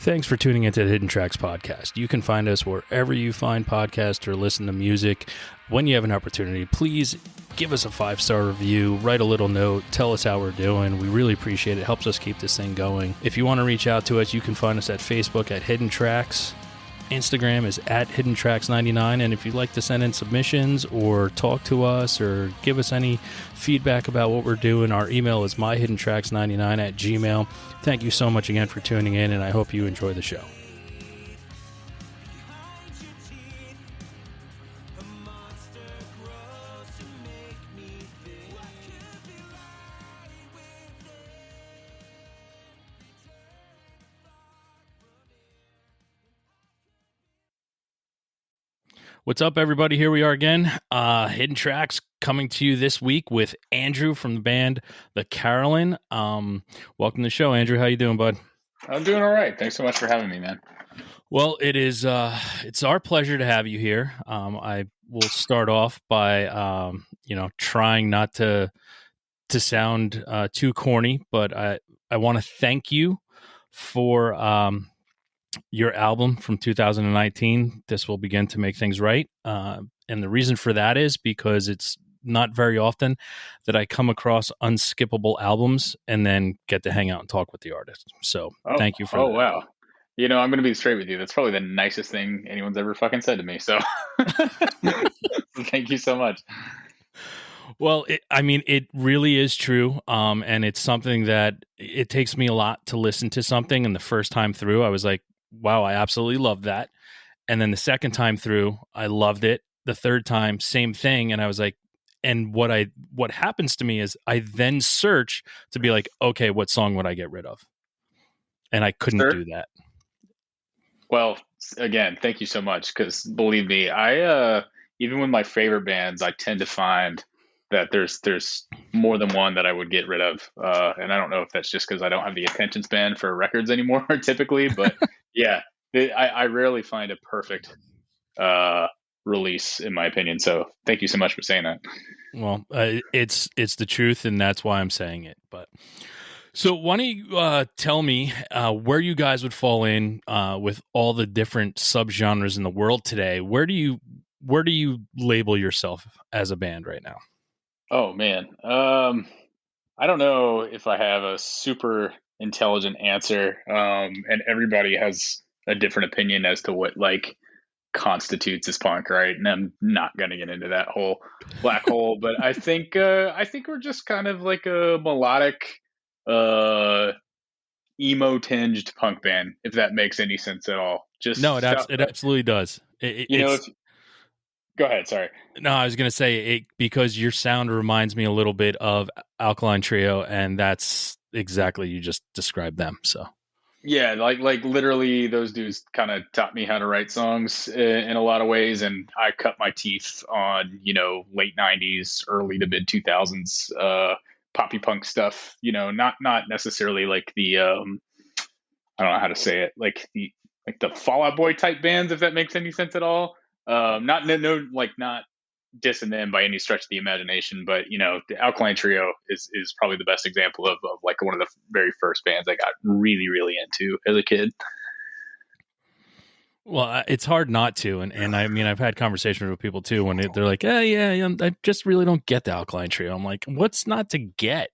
Thanks for tuning into the Hidden Tracks podcast. You can find us wherever you find podcasts or listen to music. When you have an opportunity, please give us a 5-star review, write a little note, tell us how we're doing. We really appreciate it. It helps us keep this thing going. If you want to reach out to us, you can find us at Facebook at Hidden Tracks. Instagram is at HiddenTracks99, and if you'd like to send in submissions or talk to us or give us any feedback about what we're doing, our email is myhiddentracks99@gmail.com. Thank you so much again for tuning in, and I hope you enjoy the show. What's up, everybody? Here we are again. Hidden Tracks coming to you this week with Andrew from the band the CAROLYN. Welcome to the show, Andrew. How you doing, bud? I'm doing all right. Thanks so much for having me, man. Well, it's our pleasure to have you here. I will start off by trying not to sound too corny, but I want to thank you for your album from 2019, This Will Begin to Make Things Right. And the reason for that is because it's not very often that I come across unskippable albums and then get to hang out and talk with the artist. So thank you for that. Oh, wow. You know, I'm going to be straight with you. That's probably the nicest thing anyone's ever fucking said to me. So thank you so much. Well, it really is true. And it's something that it takes me a lot to listen to something. And the first time through, I was like, wow, I absolutely love that. And then the second time through, I loved it. The third time, same thing. And I was like, and what happens to me is I then search to be like, okay, what song would I get rid of? And I couldn't do that. Well, again, thank you so much. Because believe me, I even with my favorite bands, I tend to find that there's more than one that I would get rid of. And I don't know if that's just because I don't have the attention span for records anymore typically, but yeah, I rarely find a perfect release in my opinion. So thank you so much for saying that. Well, it's the truth, and that's why I'm saying it. But so why don't you tell me where you guys would fall in with all the different subgenres in the world today? Where do you label yourself as a band right now? Oh man. I don't know if I have a super intelligent answer. And everybody has a different opinion as to what like constitutes as punk, right? And I'm not gonna get into that whole black hole, but I think we're just kind of like a melodic emo tinged punk band, if that makes any sense at all. Just no, it absolutely does. Go ahead. Sorry. No, I was going to say because your sound reminds me a little bit of Alkaline Trio, and that's exactly, you just described them. So yeah, like literally those dudes kind of taught me how to write songs in a lot of ways. And I cut my teeth on, late 90s, early to mid 2000s, poppy punk stuff, not necessarily like the, I don't know how to say it, like the Fall Out Boy type bands, if that makes any sense at all. Not dissing them by any stretch of the imagination, but the Alkaline Trio is probably the best example of like one of the very first bands I got really, really into as a kid. Well, it's hard not to, and I mean, I've had conversations with people too when they're like, I just really don't get the Alkaline Trio. I'm like, what's not to get?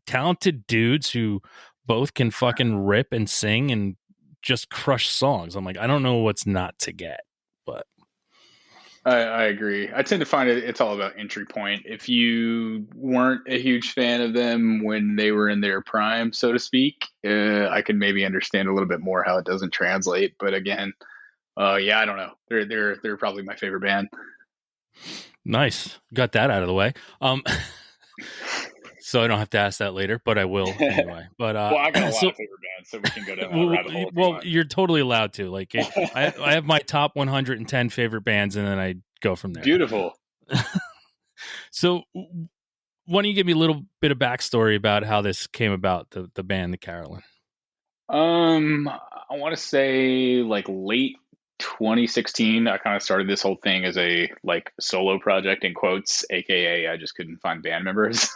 Talented dudes who both can fucking rip and sing and just crush songs. I'm like, I don't know what's not to get, but I agree. I tend to find it's all about entry point. If you weren't a huge fan of them when they were in their prime, so to speak, I can maybe understand a little bit more how it doesn't translate. But again, I don't know. They're probably my favorite band. Nice. Got that out of the way. So I don't have to ask that later, but I will anyway. But well, I got a lot of favorite bands, so we can go down that rabbit hole. Well, you're totally allowed to. Like, I have my top 110 favorite bands, and then I go from there. Beautiful. So, why don't you give me a little bit of backstory about how this came about, the band, the CAROLYN? I want to say like late 2016, I kind of started this whole thing as a like solo project in quotes, aka I just couldn't find band members.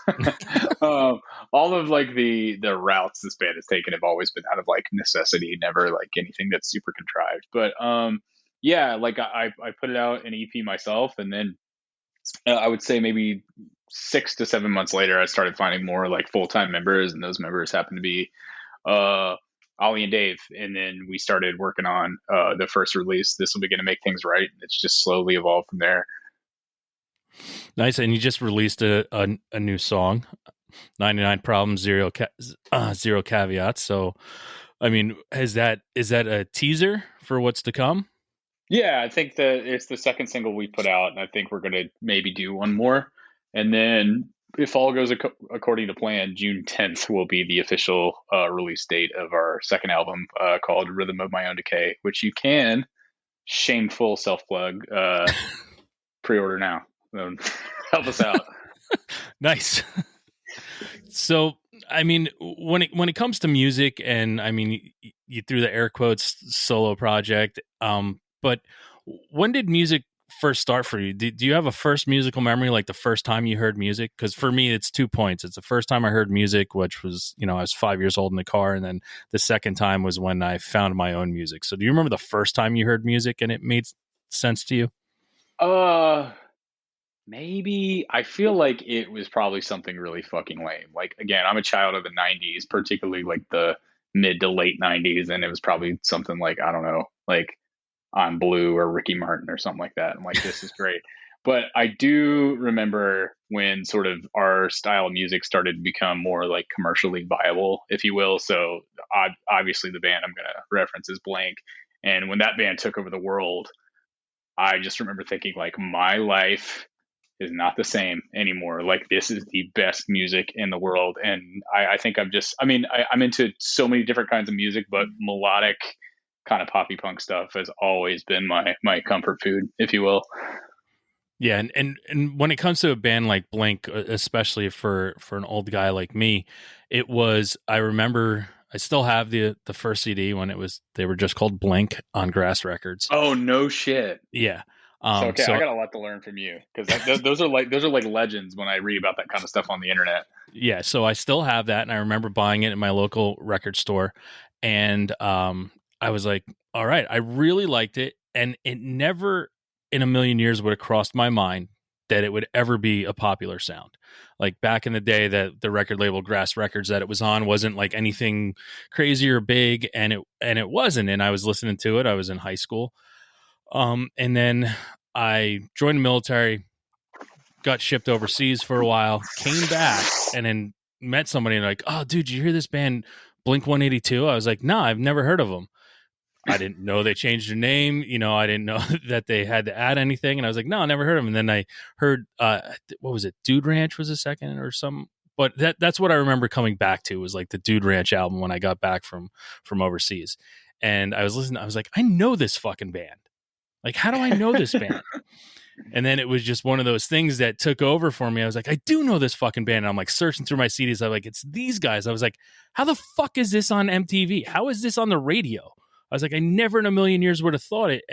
um, all of like the routes this band has taken have always been out of like necessity, never like anything that's super contrived. But yeah, like I put it out an EP myself, and then I would say maybe 6 to 7 months later, I started finding more like full time members, and those members happened to be uh, Ollie and Dave. And then we started working on the first release. This will begin to make things right. It's just slowly evolved from there. Nice. And you just released a new song, 99 Problems, Zero Caveats. So, I mean, is that a teaser for what's to come? Yeah, I think that it's the second single we put out, and I think we're going to maybe do one more. And then, if all goes according to plan, June 10th will be the official release date of our second album called Rhythm of My Own Decay, which you can, shameful self plug, pre order now. Help us out. Nice. So, I mean, when it comes to music, and I mean, you threw the air quotes solo project, but when did music first start for you? Do you have a first musical memory, like the first time you heard music? Because for me, it's 2 points. It's the first time I heard music, which was, I was 5 years old in the car, and then the second time was when I found my own music. So, do you remember the first time you heard music and it made sense to you? Maybe I feel like it was probably something really fucking lame. Like again, I'm a child of the '90s, particularly like the mid to late '90s, and it was probably something like I don't know, like I'm Blue or Ricky Martin or something like that. I'm like, this is great. But I do remember when sort of our style of music started to become more like commercially viable, if you will. So obviously the band I'm going to reference is Blank. And when that band took over the world, I just remember thinking like my life is not the same anymore. Like this is the best music in the world. And I think I'm into so many different kinds of music, but melodic kind of poppy punk stuff has always been my comfort food, if you will. Yeah, and when it comes to a band like Blink, especially for an old guy like me, I remember I still have the first CD when they were just called Blink on Grass Records. Oh no shit. Yeah. Okay, I got a lot to learn from you because those are like legends when I read about that kind of stuff on the internet. Yeah, so I still have that, and I remember buying it in my local record store, and I was like, all right, I really liked it, and it never in a million years would have crossed my mind that it would ever be a popular sound. Like back in the day, that the record label Grass Records that it was on wasn't like anything crazy or big, and it wasn't. And I was listening to it. I was in high school, and then I joined the military, got shipped overseas for a while, came back, and then met somebody and like, oh, dude, did you hear this band Blink 182? I was like, no, I've never heard of them. I didn't know they changed their name. I didn't know that they had to add anything. And I was like, no, I never heard of them. And then I heard, what was it? Dude Ranch was a second or something. But that's what I remember coming back to, was like the Dude Ranch album when I got back from overseas. And I was listening. I was like, I know this fucking band. Like, how do I know this band? And then it was just one of those things that took over for me. I was like, I do know this fucking band. And I'm like searching through my CDs. I'm like, it's these guys. I was like, how the fuck is this on MTV? How is this on the radio? I was like, I never in a million years would have thought it.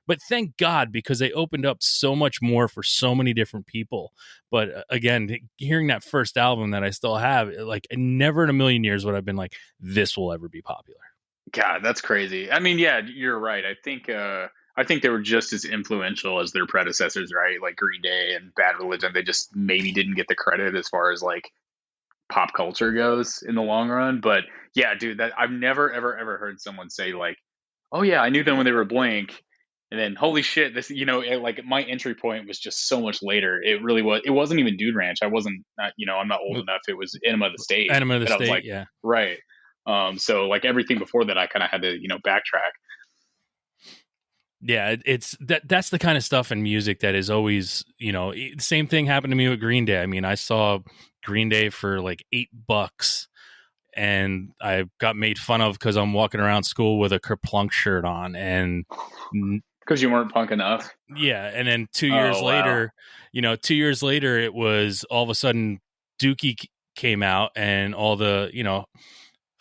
But thank God, because they opened up so much more for so many different people. But again, hearing that first album that I still have, like, I never in a million years would have been like, this will ever be popular. God, that's crazy. I mean, yeah, you're right. I think they were just as influential as their predecessors, right? Like Green Day and Bad Religion. They just maybe didn't get the credit as far as like pop culture goes in the long run. But yeah, dude, that I've never ever heard someone say like, oh yeah, I knew them when they were Blank, and then holy shit, this like my entry point was just so much later. It really was. It wasn't even Dude Ranch. I wasn't I'm not old enough. It was Enema of the State. Enema of the State, like, yeah, right. So like everything before that, I kind of had to backtrack. Yeah, it's that's the kind of stuff in music that is always, same thing happened to me with Green Day. I mean, I saw Green Day for like $8 and I got made fun of because I'm walking around school with a Kerplunk shirt on, and because you weren't punk enough. Yeah. And then 2 years later, 2 years later, it was all of a sudden Dookie came out, and all the,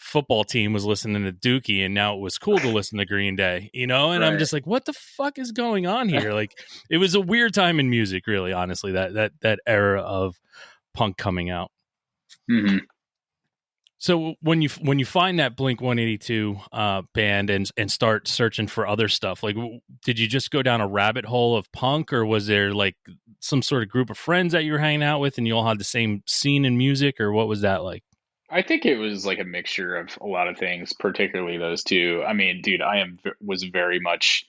football team was listening to Dookie, and now it was cool to listen to Green Day, you know? And I'm Right. just like, what the fuck is going on here? Like, it was a weird time in music, really, honestly, that era of punk coming out. Mm-hmm. So when you find that Blink 182 band and start searching for other stuff, like, did you just go down a rabbit hole of punk, or was there like some sort of group of friends that you were hanging out with and you all had the same scene in music, or what was that like? I think it was like a mixture of a lot of things, particularly those two. I mean, dude, was very much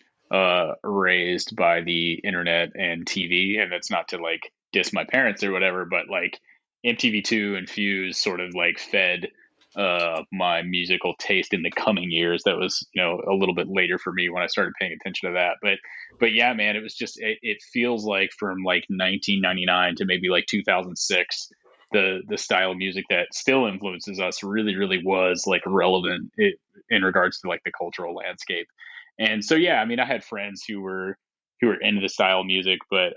raised by the internet and TV, and that's not to like diss my parents or whatever, but like MTV2 and Fuse sort of like fed my musical taste in the coming years. That was, a little bit later for me when I started paying attention to that. But yeah, man, it was just it feels like from like 1999 to maybe like 2006, the style of music that still influences us really was like relevant in regards to like the cultural landscape. And so yeah, I mean, I had friends who were into the style of music, but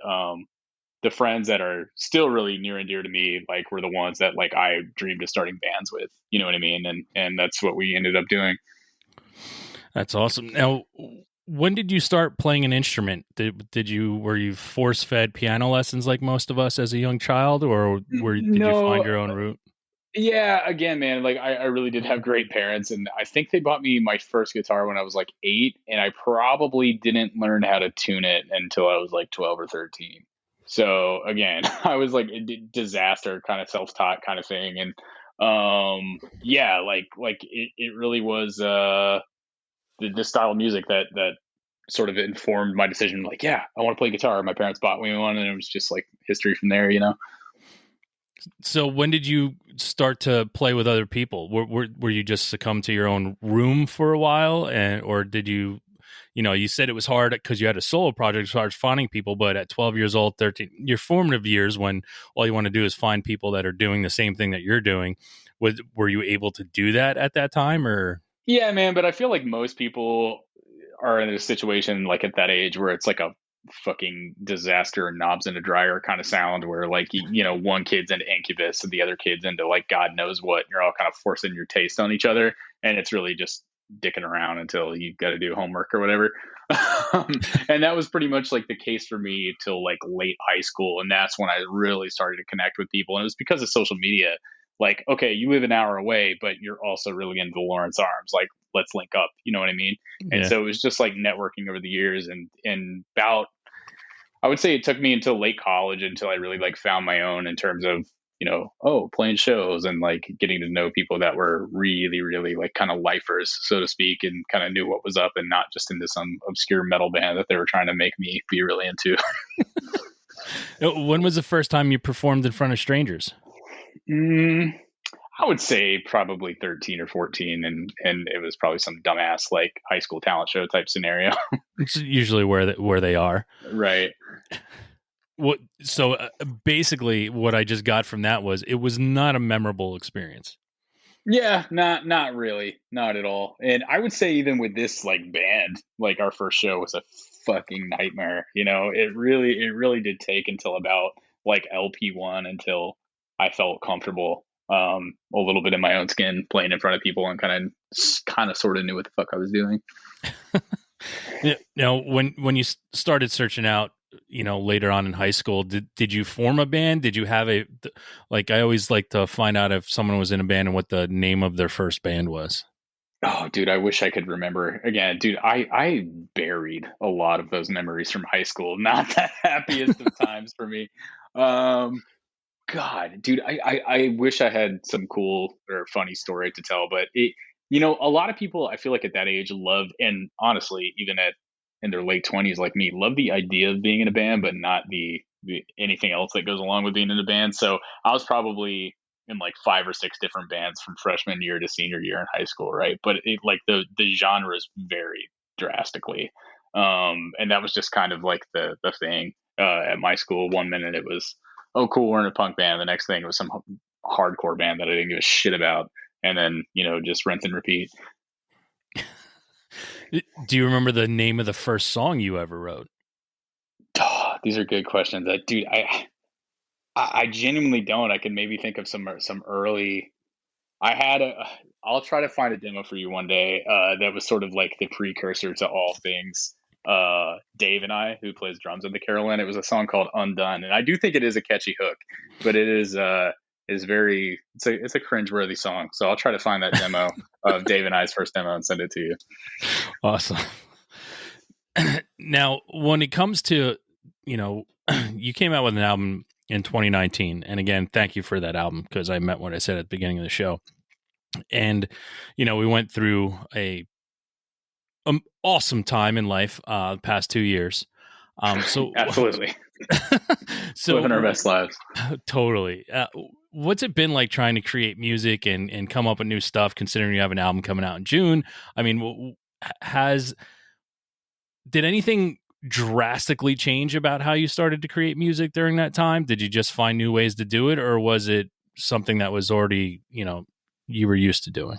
the friends that are still really near and dear to me like were the ones that like I dreamed of starting bands with, you know what I mean? And that's what we ended up doing. That's awesome. Now, when did you start playing an instrument? Were you force fed piano lessons like most of us as a young child, or did you find No. your own route? Yeah, again, man, like I really did have great parents, and I think they bought me my first guitar when I was like 8, and I probably didn't learn how to tune it until I was like 12 or 13. So again, I was like a disaster, kind of self-taught kind of thing, and yeah, like it really was the style of music that sort of informed my decision. Like, yeah, I want to play guitar. My parents bought me one, and it was just like history from there, you know. So when did you start to play with other people? Were you just succumb to your own room for a while, or did you, you said it was hard because you had a solo project, as far as finding people, but at 12 years old, 13, your formative years when all you want to do is find people that are doing the same thing that you're doing, were you able to do that at that time, or? Yeah, man, but I feel like most people are in a situation like at that age where it's like a fucking disaster and knobs in a dryer kind of sound where like one kid's into Incubus and the other kid's into like God knows what, and you're all kind of forcing your taste on each other, and it's really just dicking around until you got to do homework or whatever. And that was pretty much like the case for me till like late high school, and that's when I really started to connect with people, and it was because of social media. Like, okay, you live an hour away, but you're also really into the Lawrence Arms. Like, let's link up. You know what I mean? And Yeah. so it was just like networking over the years, and about, I would say it took me until late college until I really like found my own in terms of, playing shows and like getting to know people that were really like kind of lifers, so to speak, and kind of knew what was up and not just into some obscure metal band that they were trying to make me be really into. When was the first time you performed in front of strangers? I would say probably 13 or 14, and it was probably some dumbass like high school talent show type scenario. It's usually where they are. Right. So basically what I just got from that was it was not a memorable experience. Yeah, not really, not at all. And I would say even with this like band, like our first show was a fucking nightmare. It really did take until about like LP1 until I felt comfortable a little bit in my own skin playing in front of people and kind of sort of knew what the fuck I was doing. Yeah. Now, when you started searching out, later on in high school, did you form a band? Did you have like, I always like to find out if someone was in a band and what the name of their first band was. Oh, dude, I wish I could remember. Again, dude, I buried a lot of those memories from high school. Not the happiest of times for me. God, dude, I wish I had some cool or funny story to tell, but a lot of people I feel like at that age loved, and honestly, even in their late 20s, like me, love the idea of being in a band, but not the anything else that goes along with being in a band. So I was probably in like 5 or 6 different bands from freshman year to senior year in high school, right? But like the genres varied drastically, and that was just kind of like the thing at my school. One minute it was, oh cool, we're in a punk band. The next thing was some hardcore band that I didn't give a shit about, and then just rinse and repeat. Do you remember the name of the first song you ever wrote? Oh, these are good questions. Dude, I genuinely don't. I can maybe think of some early. I had a. I'll try to find a demo for you one day. That was sort of like the precursor to all things. Dave and I, who plays drums in the CAROLYN, it was a song called "Undone," and I do think it is a catchy hook, but it is very. It's a cringeworthy song. So I'll try to find that demo of Dave and I's first demo and send it to you. Awesome. Now, when it comes to, you came out with an album in 2019, and again, thank you for that album, because I meant what I said at the beginning of the show. And we went through a awesome time in life the past 2 years. So Absolutely. So living our best lives. Totally. What's it been like trying to create music and come up with new stuff, considering you have an album coming out in June? I mean, did anything drastically change about how you started to create music during that time? Did you just find new ways to do it, or was it something that was already, you were used to doing?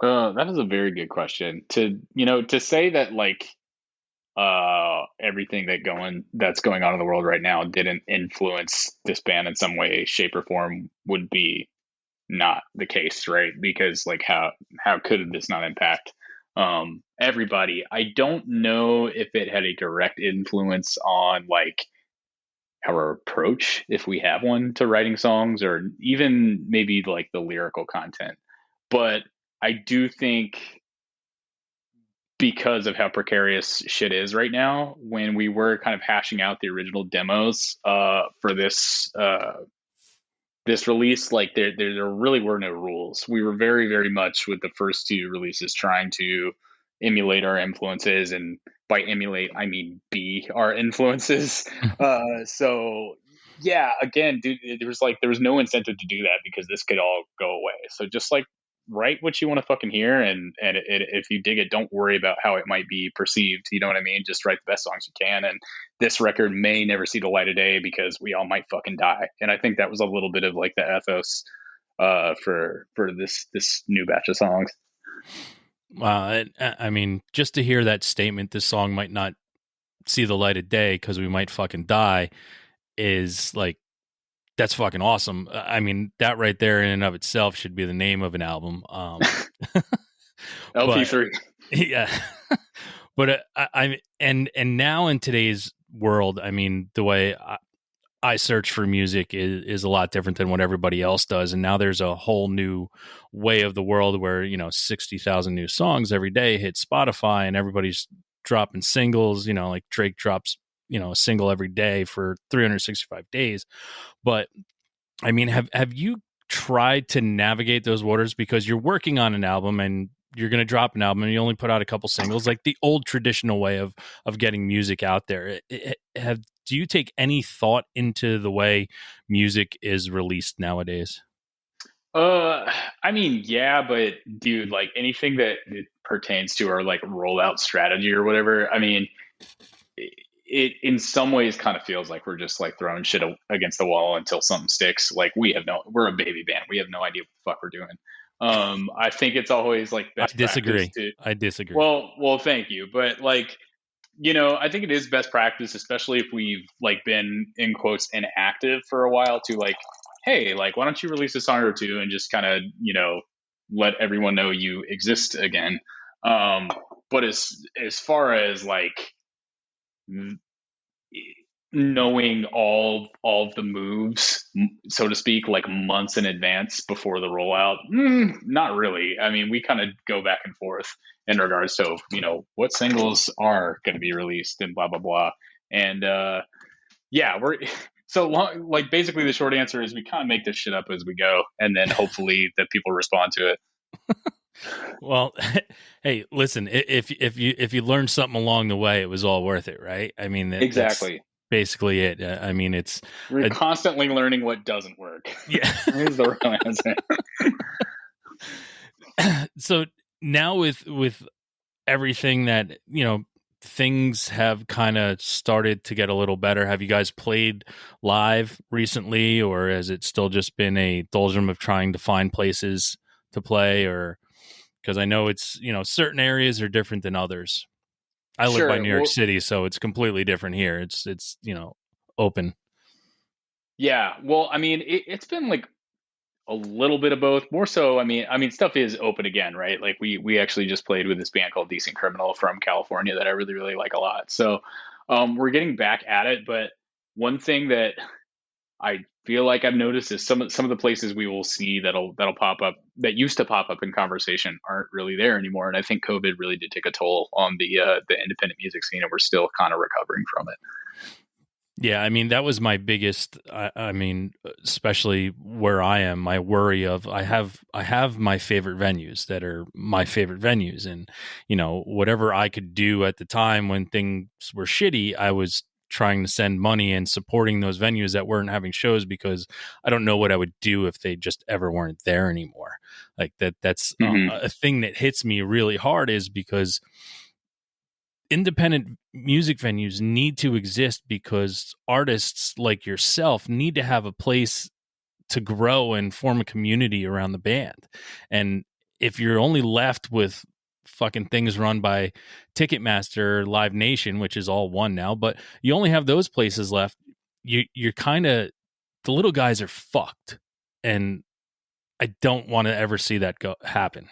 That is a very good question. To say that like everything that's going on in the world right now didn't influence this band in some way, shape, or form would be not the case, right? Because like how could this not impact everybody? I don't know if it had a direct influence on like our approach, if we have one, to writing songs, or even maybe like the lyrical content. But I do think, because of how precarious shit is right now, when we were kind of hashing out the original demos for this release, like there really were no rules. We were very, very much with the first two releases trying to emulate our influences, and by emulate I mean be our influences. So yeah, again, dude, there was no incentive to do that because this could all go away. So just like write what you want to fucking hear, and if you dig it, don't worry about how it might be perceived. You know what I mean? Just write the best songs you can, and this record may never see the light of day because we all might fucking die. And I think that was a little bit of like the ethos for this new batch of songs. I mean, just to hear that statement, this song might not see the light of day because we might fucking die, is like, that's fucking awesome. I mean, that right there in and of itself should be the name of an album. LP3. Yeah. But and now in today's world, I mean, the way I search for music is a lot different than what everybody else does. And now there's a whole new way of the world where, 60,000 new songs every day hit Spotify, and everybody's dropping singles, like Drake drops, a single every day for 365 days. But I mean, have you tried to navigate those waters, because you're working on an album and you're going to drop an album and you only put out a couple singles, like the old traditional way of getting music out there? Do you take any thought into the way music is released nowadays? I mean, yeah, but dude, like anything that it pertains to our like rollout strategy or whatever, I mean, it in some ways kind of feels like we're just like throwing shit against the wall until something sticks. Like we're a baby band. We have no idea what the fuck we're doing. I think it's always like best practice I disagree. Well, thank you. But like, I think it is best practice, especially if we've like been in quotes inactive for a while, to like, hey, like, why don't you release a song or two and just kind of, let everyone know you exist again. But as far as like knowing all of the moves, so to speak, like months in advance before the rollout, not really. I mean, we kind of go back and forth in regards to what singles are going to be released and blah blah blah. And yeah, we're so long. Like basically, the short answer is we kind of make this shit up as we go, and then hopefully that people respond to it. Well, hey, listen, if you learned something along the way, it was all worth it, right? I mean, exactly. That's basically it. I mean, we're constantly learning what doesn't work. Yeah. Here's the real answer. So now with everything that, things have kind of started to get a little better. Have you guys played live recently, or has it still just been a doldrum of trying to find places to play? Or because I know it's, certain areas are different than others. I live by New York City, so it's completely different here. It's open. Yeah. Well, I mean, it's been like a little bit of both. More so, I mean, stuff is open again, right? Like we actually just played with this band called Decent Criminal from California that I really really like a lot. So we're getting back at it. But one thing that I feel like I've noticed is some of the places we will see that'll pop up that used to pop up in conversation aren't really there anymore. And I think COVID really did take a toll on the independent music scene, and we're still kind of recovering from it. Yeah, I mean that was my biggest. I mean, especially where I am, my worry of I have my favorite venues that are my favorite venues, and whatever I could do at the time when things were shitty, I was trying to send money and supporting those venues that weren't having shows because I don't know what I would do if they just ever weren't there anymore. Like that's a thing that hits me really hard is because independent music venues need to exist because artists like yourself need to have a place to grow and form a community around the band. And if you're only left with fucking things run by Ticketmaster, Live Nation, which is all one now, but you only have those places left, you're kind of, the little guys are fucked. And I don't want to ever see that happen.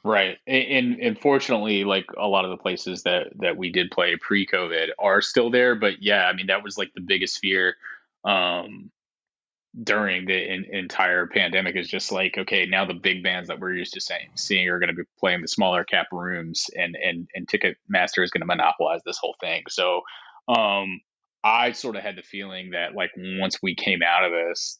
Right. And fortunately, like a lot of the places that we did play pre-COVID are still there. But yeah, I mean, that was like the biggest fear um, during the entire pandemic is just like, okay, now the big bands that we're used to seeing are going to be playing the smaller cap rooms, and Ticketmaster is going to monopolize this whole thing. So um, I sort of had the feeling that like once we came out of this,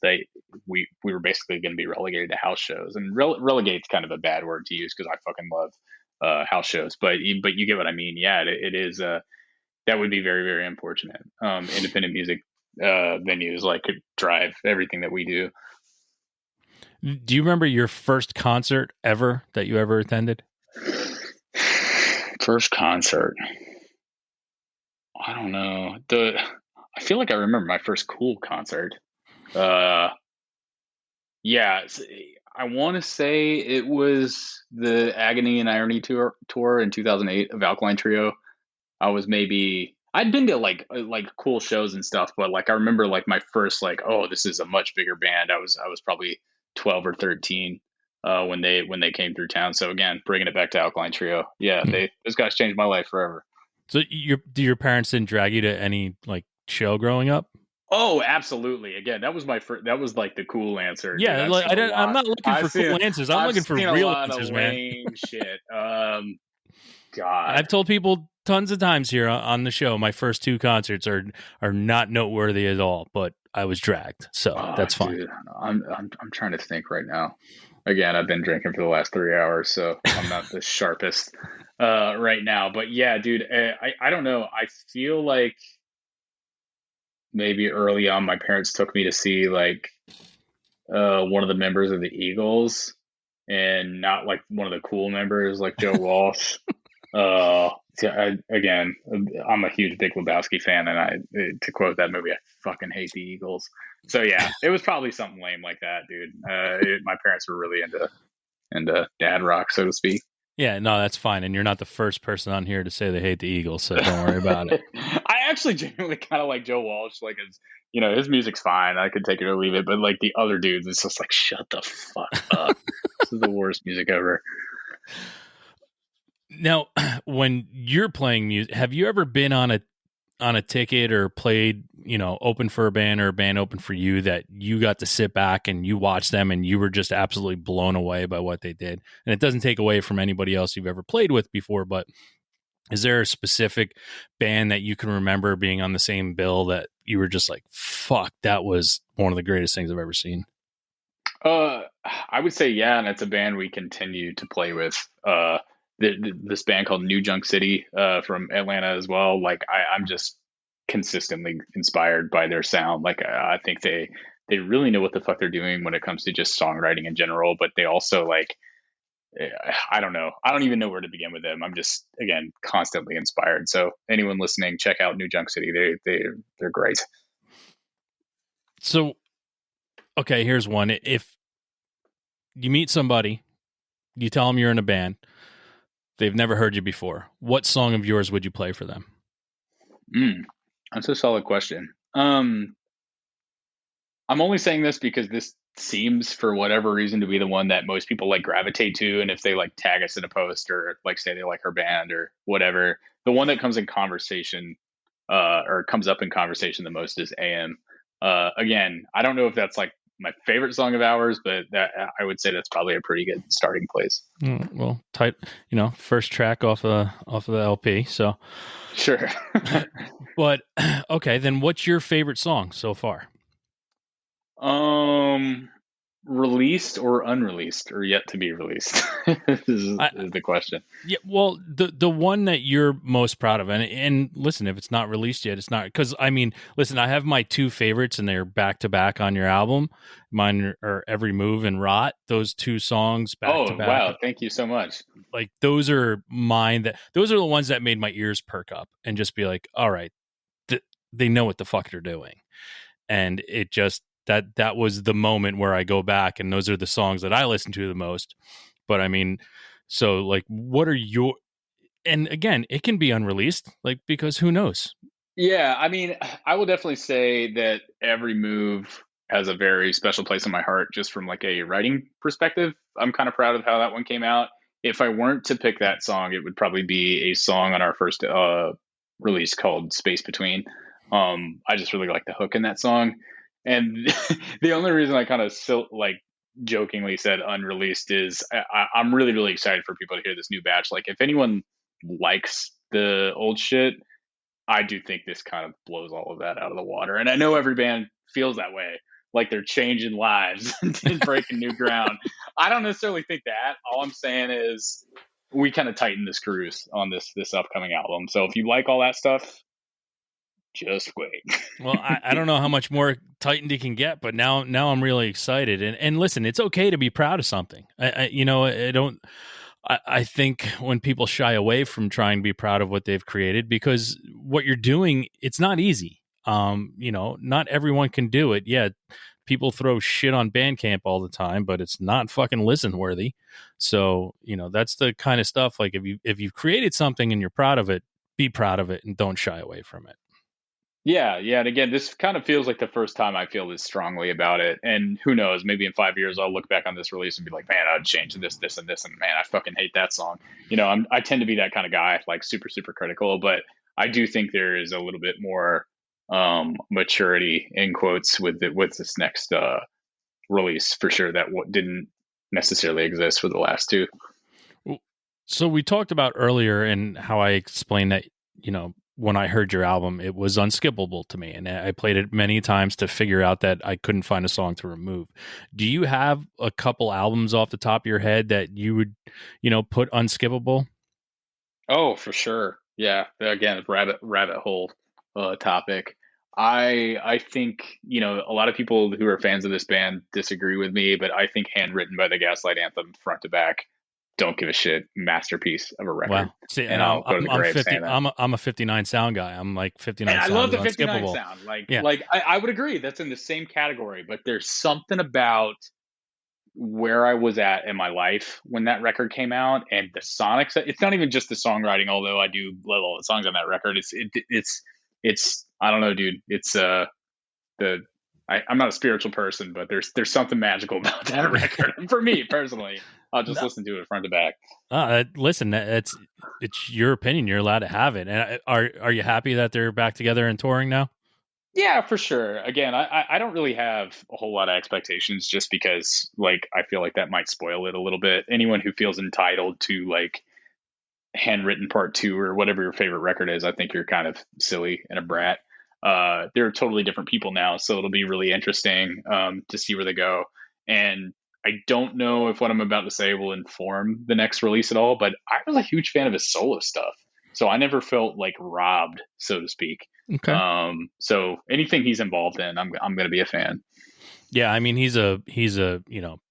we were basically going to be relegated to house shows, and relegate's kind of a bad word to use because I fucking love house shows, but you get what I mean. Yeah, it is. That would be very very unfortunate. Independent music venues like could drive everything that we do. Do you remember your first concert ever that you ever attended? First concert. I don't know. I feel like I remember my first cool concert. Uh, yeah, I want to say it was the Agony and Irony tour in 2008 of Alkaline Trio. I was maybe I'd been to like cool shows and stuff, but like I remember like my first like, oh, this is a much bigger band. I was probably 12 or 13 when they came through town. So again, bringing it back to Alkaline Trio. Yeah, those guys changed my life forever. So do your parents didn't drag you to any like show growing up? Oh, absolutely. Again, that was my first. That was like the cool answer. Dude, Yeah, like I'm not looking for cool answers. I'm looking for real answers, man. Lame shit. God, I've told people tons of times here on the show. My first two concerts are not noteworthy at all, but I was dragged, so that's fine. Dude, I'm trying to think right now. Again, I've been drinking for the last 3 hours, so I'm not the sharpest right now. But yeah, dude, I don't know. I feel like maybe early on, my parents took me to see like one of the members of the Eagles, and not like one of the cool members like Joe Walsh. Again, I'm a huge Big Lebowski fan, and to quote that movie, I fucking hate the Eagles. So yeah, it was probably something lame like that, dude. My parents were really into dad rock, so to speak. Yeah, no, that's fine. And you're not the first person on here to say they hate the Eagles, so don't worry about it. I actually genuinely kind of like Joe Walsh. Like, his music's fine. I could take it or leave it. But like the other dudes, it's just like, shut the fuck up. This is the worst music ever. Now, when you're playing music, have you ever been on a ticket or played, open for a band or a band open for you that you got to sit back and you watched them and you were just absolutely blown away by what they did? And it doesn't take away from anybody else you've ever played with before, but is there a specific band that you can remember being on the same bill that you were just like, fuck, that was one of the greatest things I've ever seen? I would say, yeah. And it's a band we continue to play with. This band called New Junk City from Atlanta as well. Like I'm just consistently inspired by their sound. Like I think they really know what the fuck they're doing when it comes to just songwriting in general, but they also like, I don't know. I don't even know where to begin with them. I'm just, again, constantly inspired. So anyone listening, check out New Junk City. They're great. So, okay, here's one. If you meet somebody, you tell them you're in a band, they've never heard you before, what song of yours would you play for them? That's a solid question. I'm only saying this because seems for whatever reason to be the one that most people like gravitate to. And if they like tag us in a post or like say they like her band or whatever, the one that comes in conversation or comes up in conversation the most is AM. Again, I don't know if that's like my favorite song of ours, but that I would say that's probably a pretty good starting place. Well, tight, first track off of the LP. So Sure. but okay, then what's your favorite song so far? Released or unreleased or yet to be released is the question. Yeah, well, the one that you're most proud of, and listen, if it's not released yet, it's not, because I mean, listen, I have my two favorites, and they're back to back on your album. Mine are Every Move and Rot. Those two songs back to Oh, back. wow! Thank you so much. Like those are mine. Those are the ones that made my ears perk up and just be like, all right, they know what the fuck they're doing, and it just that was the moment where I go back, and those are the songs that I listen to the most. But I mean, so like, what are your, and again, it can be unreleased, like, because who knows? Yeah, I mean, I will definitely say that Every Move has a very special place in my heart just from like a writing perspective. I'm kind of proud of how that one came out. If I weren't to pick that song, it would probably be a song on our first release called Space Between. I just really like the hook in that song. And the only reason I kind of like jokingly said unreleased is I'm really, really excited for people to hear this new batch. Like, if anyone likes the old shit, I do think this kind of blows all of that out of the water. And I know every band feels that way, like they're changing lives and breaking new ground. I don't necessarily think that. All I'm saying is we kind of tighten the screws on this upcoming album. So if you like all that stuff, just wait. Well, I don't know how much more tightened it can get, but now I'm really excited. And listen, it's okay to be proud of something. I think when people shy away from trying to be proud of what they've created, because what you're doing, it's not easy. Not everyone can do it. Yeah, people throw shit on Bandcamp all the time, but it's not fucking listen worthy. So, that's the kind of stuff, like, if you've created something and you're proud of it, be proud of it and don't shy away from it. Yeah, yeah. And again, this kind of feels like the first time I feel this strongly about it. And who knows, maybe in 5 years I'll look back on this release and be like, man, I'd change this, this, and this, and man, I fucking hate that song. I tend to be that kind of guy, like super, super critical. But I do think there is a little bit more maturity in quotes with this next release for sure that didn't necessarily exist for the last two. So we talked about earlier and how I explained that, when I heard your album, it was unskippable to me. And I played it many times to figure out that I couldn't find a song to remove. Do you have a couple albums off the top of your head that you would, put unskippable? Oh, for sure. Yeah. Again, rabbit hole topic. I think, a lot of people who are fans of this band disagree with me, but I think Handwritten by the Gaslight Anthem front to back, don't give a shit, masterpiece of a record. Wow. See, and I'll go to the grave saying that. I'm a 59 sound guy. I'm like 59 And I sound love is the 59 unskippable. sound. Yeah. Like I would agree that's in the same category, but there's something about where I was at in my life when that record came out and the sonics. It's not even just the songwriting, although I do love all the songs on that record. It's I don't know, dude. It's I'm not a spiritual person, but there's something magical about that record for me personally. I'll just listen to it front to back. Listen, it's your opinion. You're allowed to have it. And are you happy that they're back together and touring now? Yeah, for sure. Again, I don't really have a whole lot of expectations just because, like, I feel like that might spoil it a little bit. Anyone who feels entitled to, like, Handwritten Part 2 or whatever your favorite record is, I think you're kind of silly and a brat. They're totally different people now, so it'll be really interesting to see where they go. And I don't know if what I'm about to say will inform the next release at all, but I was a huge fan of his solo stuff. So I never felt like robbed, so to speak. Okay. So anything he's involved in, I'm going to be a fan. Yeah, I mean he's a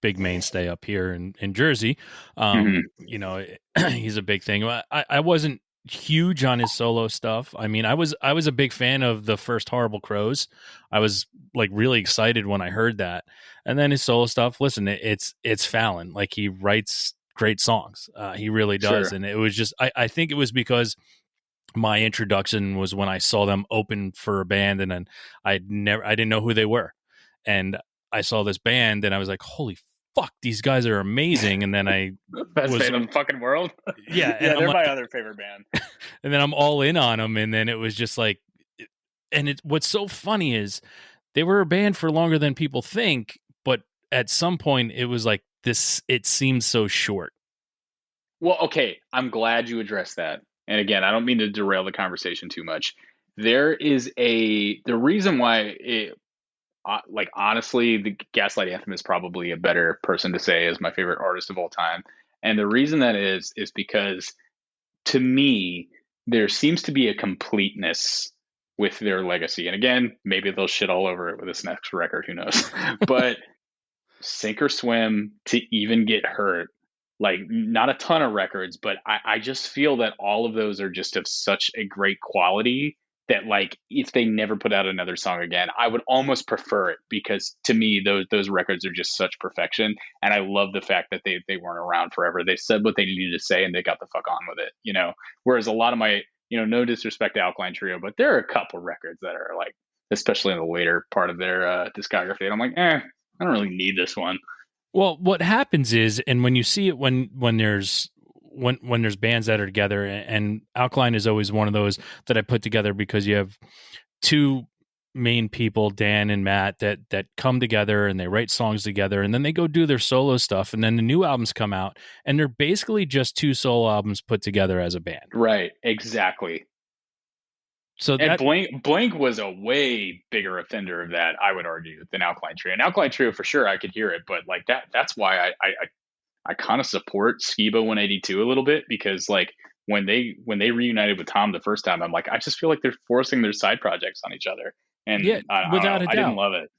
big mainstay up here in Jersey. He's a big thing. I wasn't huge on his solo stuff. I mean, I was a big fan of the first Horrible Crows. I was like really excited when I heard that. And then his solo stuff, listen, it's Fallon. Like, he writes great songs. He really does. Sure. And it was just I think it was because my introduction was when I saw them open for a band, and then I didn't know who they were. And I saw this band and I was like, holy fuck, these guys are amazing. And then I Best was, band in the fucking world. yeah. And Yeah, I'm they're my like, other favorite band. and then I'm all in on them. And then it was just like, and what's so funny is they were a band for longer than people think, but at some point it was like this, it seemed so short. Well, okay, I'm glad you addressed that. And again, I don't mean to derail the conversation too much. The reason why like honestly, the Gaslight Anthem is probably a better person to say is my favorite artist of all time. And the reason that is because to me, there seems to be a completeness with their legacy. And again, maybe they'll shit all over it with this next record, who knows? But sink or swim to even get hurt, like not a ton of records, but I just feel that all of those are just of such a great quality that like if they never put out another song again, I would almost prefer it, because to me those records are just such perfection. And I love the fact that they weren't around forever. They said what they needed to say and they got the fuck on with it, you know. Whereas a lot of my, you know, no disrespect to Alkaline Trio, but there are a couple records that are like, especially in the later part of their discography, and I'm like, I don't really need this one. Well, what happens is, and when you see it, when there's when there's bands that are together, and Alkaline is always one of those that I put together because you have two main people, Dan and Matt, that come together and they write songs together, and then they go do their solo stuff, and then the new albums come out, and they're basically just two solo albums put together as a band. Right, exactly. So and Blank was a way bigger offender of that, I would argue, than Alkaline Trio. And Alkaline Trio for sure, I could hear it, but like that's why I kind of support Skiba 182 a little bit, because like when they reunited with Tom the first time, I'm like, I just feel like they're forcing their side projects on each other, and yeah, without a doubt, I didn't love it.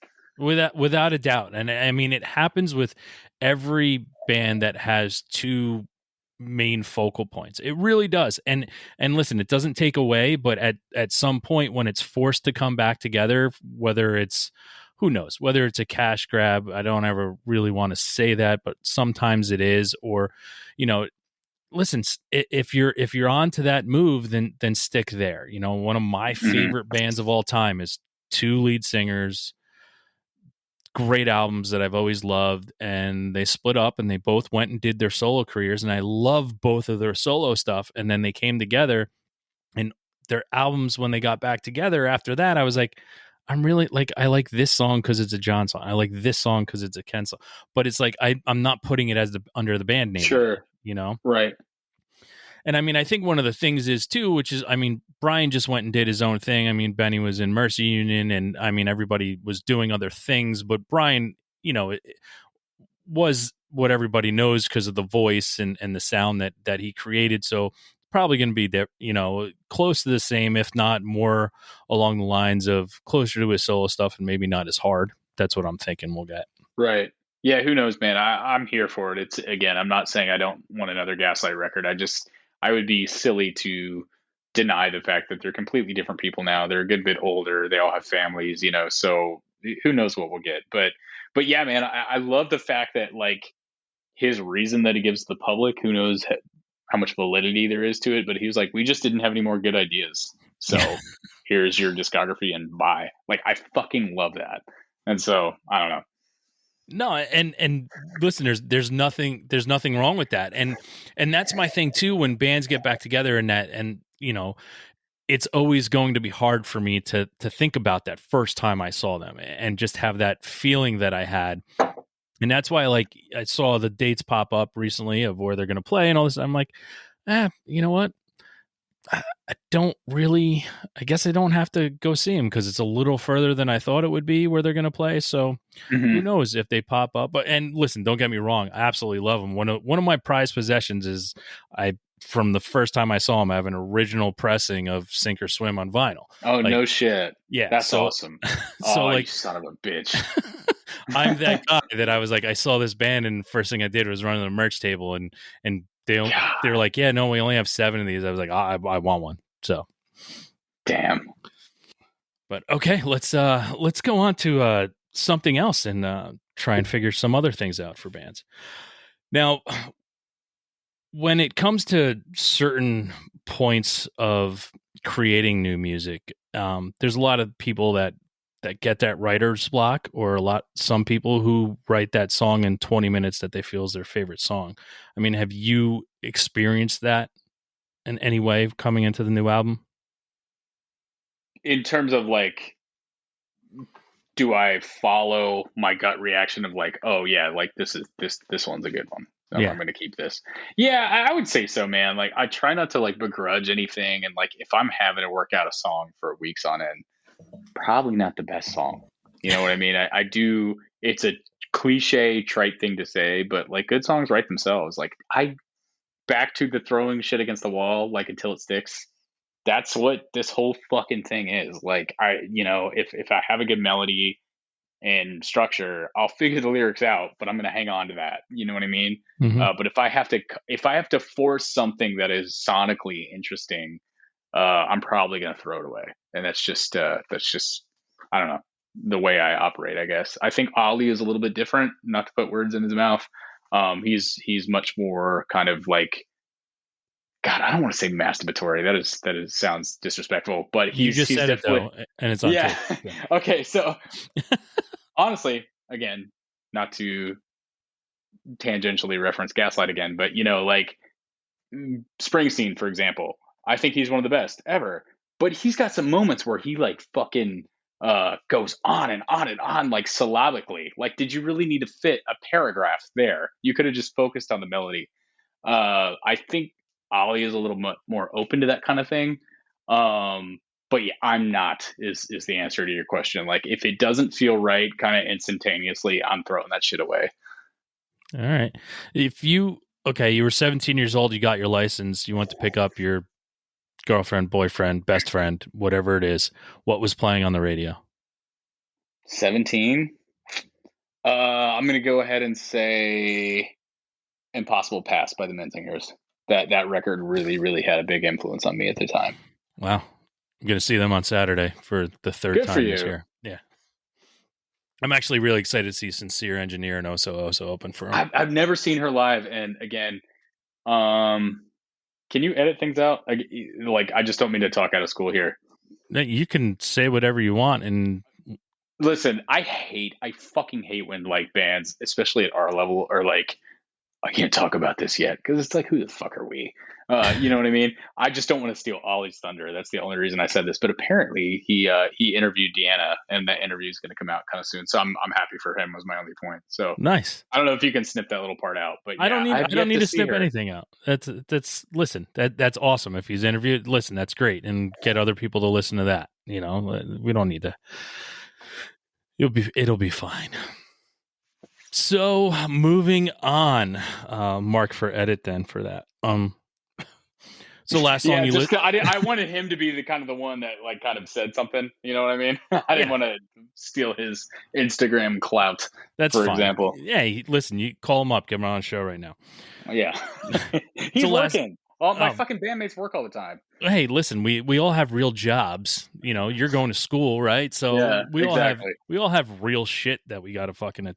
Without a doubt, and I mean it happens with every band that has two main focal points. It really does. And listen, it doesn't take away, but at some point when it's forced to come back together, whether it's, who knows, whether it's a cash grab, I don't ever really want to say that, but sometimes it is, or, you know, listen, if you're onto that move, then stick there. You know, one of my favorite bands of all time is two lead singers, great albums that I've always loved, and they split up and they both went and did their solo careers, and I love both of their solo stuff, and then they came together, and their albums, when they got back together after that, I was like, I'm really like, I like this song because it's a John song, I like this song because it's a Ken song, but it's like I'm not putting it as under the band name, sure, you know, right. And I mean, I think one of the things is too, which is, I mean, Brian just went and did his own thing. I mean, Benny was in Mercy Union, and I mean, everybody was doing other things, but Brian, you know, it was what everybody knows because of the voice and the sound that he created. So probably going to be there, you know, close to the same, if not more along the lines of closer to his solo stuff, and maybe not as hard. That's what I'm thinking we'll get. Right. Yeah, who knows, man. I'm here for it. It's, again, I'm not saying I don't want another Gaslight record. I would be silly to deny the fact that they're completely different people now. They're a good bit older. They all have families, you know, so who knows what we'll get. But yeah, man, I love the fact that like his reason that he gives the public, who knows how much validity there is to it, but he was like, we just didn't have any more good ideas. So here's your discography and bye. Like, I fucking love that. And so I don't know. No, and listeners, there's nothing wrong with that, and that's my thing too. When bands get back together, and you know, it's always going to be hard for me to think about that first time I saw them and just have that feeling that I had, and that's why I saw the dates pop up recently of where they're going to play and all this. I'm like, you know what? I don't really. I guess I don't have to go see them because it's a little further than I thought it would be where they're going to play. So who knows if they pop up? But and listen, don't get me wrong, I absolutely love them. One of my prized possessions is from the first time I saw them, I have an original pressing of Sink or Swim on vinyl. Oh, no shit! Yeah, that's awesome. So you son of a bitch. I'm that guy that I was like, I saw this band, and the first thing I did was run to the merch table and they were like, yeah, no, we only have 7 of these. I was like, I want one. So, damn. But okay, let's go on to something else and try and figure some other things out for bands. Now, when it comes to certain points of creating new music, there's a lot of people that that get that writer's block, or some people who write that song in 20 minutes that they feel is their favorite song. I mean, have you experienced that in any way coming into the new album? In terms of like, do I follow my gut reaction of like, oh yeah, like this one's a good one, so Yeah. I'm gonna keep this. Yeah, I would say so, man. Like I try not to like begrudge anything, and like if I'm having to work out a song for weeks on end, probably not the best song. You know what I mean? I do. It's a cliche, trite thing to say, but like good songs write themselves. Like I back to the throwing shit against the wall, like until it sticks. That's what this whole fucking thing is. Like if I have a good melody and structure, I'll figure the lyrics out, but I'm going to hang on to that. You know what I mean? Mm-hmm. But if I have to force something that is sonically interesting, I'm probably going to throw it away. And that's just I don't know, the way I operate, I guess. I think Ollie is a little bit different, not to put words in his mouth. He's much more kind of like, God, I don't want to say masturbatory. That is sounds disrespectful, but You just he's said it definitely, though, and it's on yeah. tape. Yeah. Okay, so honestly, again, not to tangentially reference Gaslight again, but like Springsteen, for example, I think he's one of the best ever. But he's got some moments where he like fucking goes on and on and on, like syllabically. Like, did you really need to fit a paragraph there? You could have just focused on the melody. I think Ollie is a little more open to that kind of thing. But yeah, I'm not is the answer to your question. Like, if it doesn't feel right, kind of instantaneously, I'm throwing that shit away. All right. You were 17 years old, you got your license, you went to pick up your girlfriend, boyfriend, best friend, whatever it is. What was playing on the radio? 17. I'm gonna go ahead and say Impossible Pass by the Menzingers. That record really, really had a big influence on me at the time. Wow. I'm going to see them on Saturday for the third Good time for this you. year. Yeah. I'm actually really excited to see Sincere Engineer and Oso open for them. I've never seen her live, and again, can you edit things out? Like, I just don't mean to talk out of school here. You can say whatever you want, and listen, I fucking hate when like bands, especially at our level, are like, I can't talk about this yet, because it's like, who the fuck are we? You know what I mean? I just don't want to steal Ollie's thunder. That's the only reason I said this. But apparently, he interviewed Deanna, and that interview is going to come out kind of soon. So I'm happy for him. Was my only point. So nice. I don't know if you can snip that little part out, but yeah, I don't need to snip anything out. Listen. That's awesome. If he's interviewed, listen, that's great, and get other people to listen to that. We don't need to. It'll be fine. So moving on, mark for edit then for that. So last song I wanted him to be the kind of the one that like kind of said something. You know what I mean? I didn't want to steal his Instagram clout. That's for fine. Example. Yeah, listen, you call him up, get him on the show right now. Yeah, he's working. All my fucking bandmates work all the time. Hey, listen, we all have real jobs. You're going to school, right? So yeah, we all have real shit that we got to fucking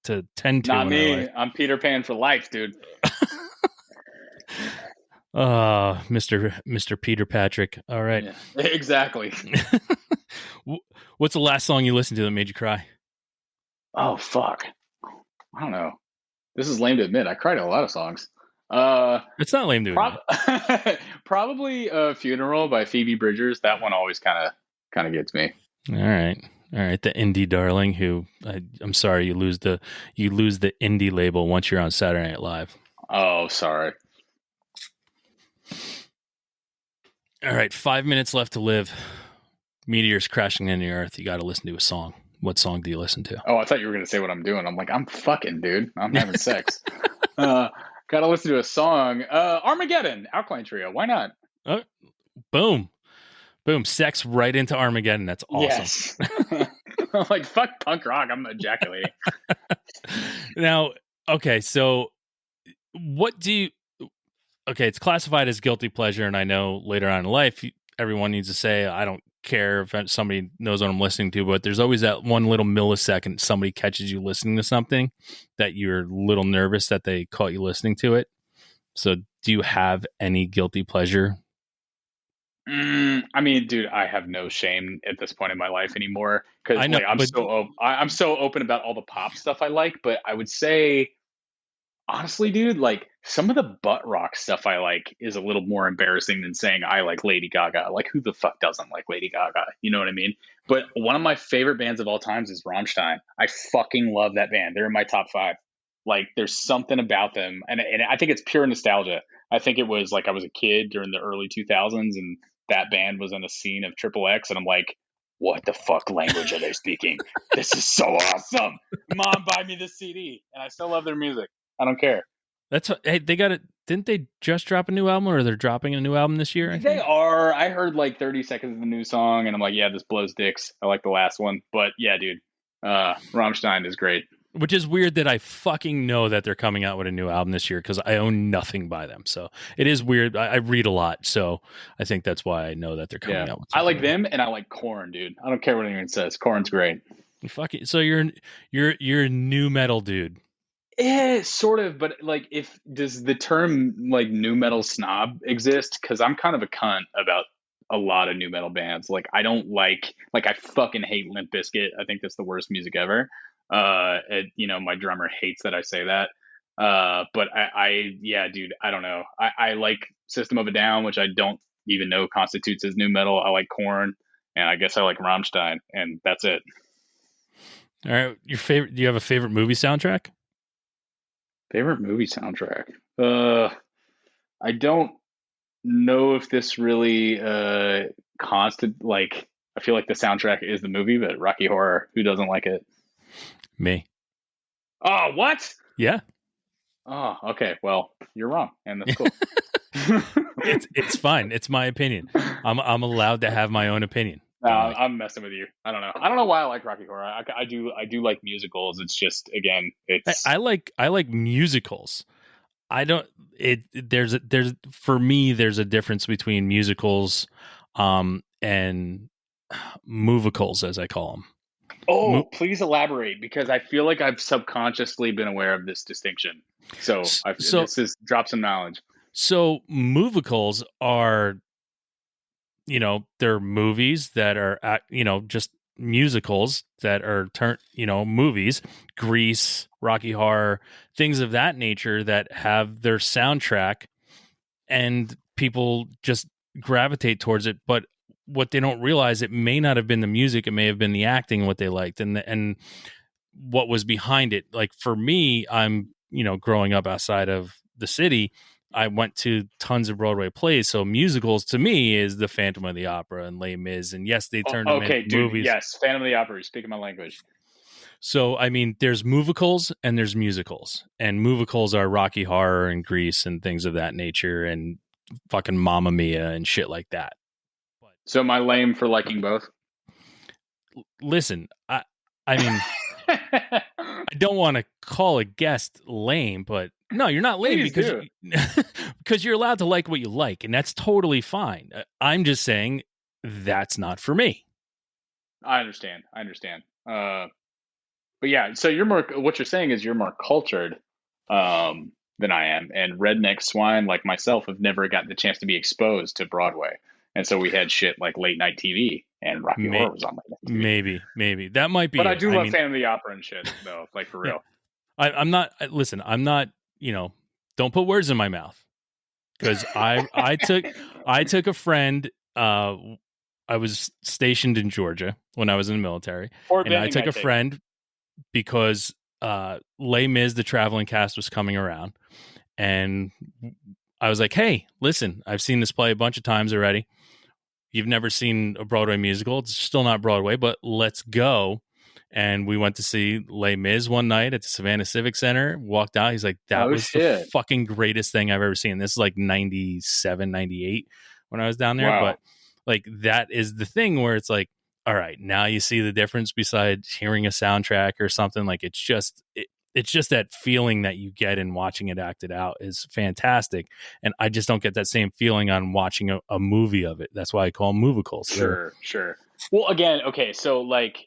to tend to. Not me. I'm Peter Pan for life, dude. Mr. Peter Patrick. All right. Yeah, exactly. What's the last song you listened to that made you cry? Oh, fuck. I don't know. This is lame to admit. I cried at a lot of songs. It's not lame to admit. Probably Funeral by Phoebe Bridgers. That one always kind of gets me. All right. The indie darling who I'm sorry, you lose the indie label once you're on Saturday Night Live. Oh, sorry. All right, 5 minutes left to live. Meteors crashing into the earth. You got to listen to a song. What song do you listen to? Oh, I thought you were going to say what I'm doing. I'm like, I'm fucking, dude. I'm having sex. Got to listen to a song. Armageddon, Alkaline Trio. Why not? Boom. Sex right into Armageddon. That's awesome. Yes. I'm like, fuck punk rock. I'm ejaculating. Now, okay, so what do you... Okay, it's classified as guilty pleasure, and I know later on in life, everyone needs to say, I don't care if somebody knows what I'm listening to, but there's always that one little millisecond somebody catches you listening to something that you're a little nervous that they caught you listening to it. So do you have any guilty pleasure? I mean, dude, I have no shame at this point in my life anymore I because know, like but I'm so open about all the pop stuff I like. But I would say honestly, dude, like some of the butt rock stuff I like is a little more embarrassing than saying I like Lady Gaga. Like, who the fuck doesn't like Lady Gaga? You know what I mean? But one of my favorite bands of all times is Rammstein. I fucking love that band. They're in my top five. Like, there's something about them, and I think it's pure nostalgia. I think it was like I was a kid during the early 2000s, and that band was in the scene of Triple X, and I'm like, what the fuck language are they speaking? This is so awesome. Mom, buy me this CD, and I still love their music. I don't care. hey, they got it. Didn't they just drop a new album, or they're dropping a new album this year? I They think. are. I heard like 30 seconds of the new song, and I'm like, yeah, this blows dicks. I like the last one, but yeah, dude, Rammstein is great. Which is weird that I fucking know that they're coming out with a new album this year because I own nothing by them. So it is weird. I read a lot, so I think that's why I know that they're coming Yeah, out with I something like new. them, and I like Korn, dude. I don't care what anyone says. Korn's great. Fucking so you're a new metal dude. Sort of, but like, if does the term like new metal snob exist? Because I'm kind of a cunt about a lot of new metal bands. Like, I don't like I fucking hate Limp Bizkit. I think that's the worst music ever. My drummer hates that I say that. But yeah, dude, I don't know. I like System of a Down, which I don't even know constitutes as new metal. I like Korn, and I guess I like Rammstein, and that's it. All right, your favorite? Do you have a favorite movie soundtrack? Favorite movie soundtrack? I don't know if this really constant like I feel like the soundtrack is the movie, but Rocky Horror, who doesn't like it? Me. Oh, what? Yeah. Oh, okay. Well, you're wrong, and that's cool. It's fine. It's my opinion. I'm allowed to have my own opinion. No, Don't like it. I'm messing with you. I don't know. I don't know why I like Rocky Horror. I do like musicals. It's just again, it's I like musicals. I don't. There's for me there's a difference between musicals, and movicals as I call them. oh, please elaborate because I feel like I've subconsciously been aware of this distinction. So So this is drop some knowledge. so movicals are, they're movies that are just musicals that are movies. Grease, Rocky Horror, things of that nature that have their soundtrack, and people just gravitate towards it. But what they don't realize, it may not have been the music, it may have been the acting, what they liked, and what was behind it. Like for me, I'm growing up outside of the city, I went to tons of Broadway plays. So musicals to me is the Phantom of the Opera and Les Mis, and yes, they turned them into Okay, dude. movies. Yes, Phantom of the Opera. You're speaking my language. So I mean, there's movicals and there's musicals, and movicals are Rocky Horror and Grease and things of that nature, and fucking Mamma Mia and shit like that. So am I lame for liking both? Listen, I mean, I don't want to call a guest lame, but no, you're not lame Please because do. because you're allowed to like what you like, and that's totally fine. I'm just saying that's not for me. I understand. I understand. But yeah, so you're more. What you're saying is you're more cultured than I am, and redneck swine like myself have never gotten the chance to be exposed to Broadway, and so we had shit like late night TV, and Rocky May- Horror was on late night TV. maybe that might be But I it. do I love mean, Phantom of the Opera and shit, though. Like for yeah, real. I'm not. Listen, I'm not. Don't put words in my mouth, because I took a friend. I was stationed in Georgia when I was in the military, Or and I bending, took I a take it. friend because Les Mis, the traveling cast, was coming around, and I was like, "Hey, listen, I've seen this play a bunch of times already. You've never seen a Broadway musical. It's still not Broadway, but let's go." And we went to see Les Mis one night at the Savannah Civic Center. Walked out. He's like, that Oh was the shit! fucking greatest thing I've ever seen. This is like 97, 98 when I was down there. Wow. But like, that is the thing where it's like, all right, now you see the difference besides hearing a soundtrack or something. Like, it's just that feeling that you get in watching it acted out is fantastic. And I just don't get that same feeling on watching a movie of it. That's why I call them movicals. Sure. Well, again, okay, so like,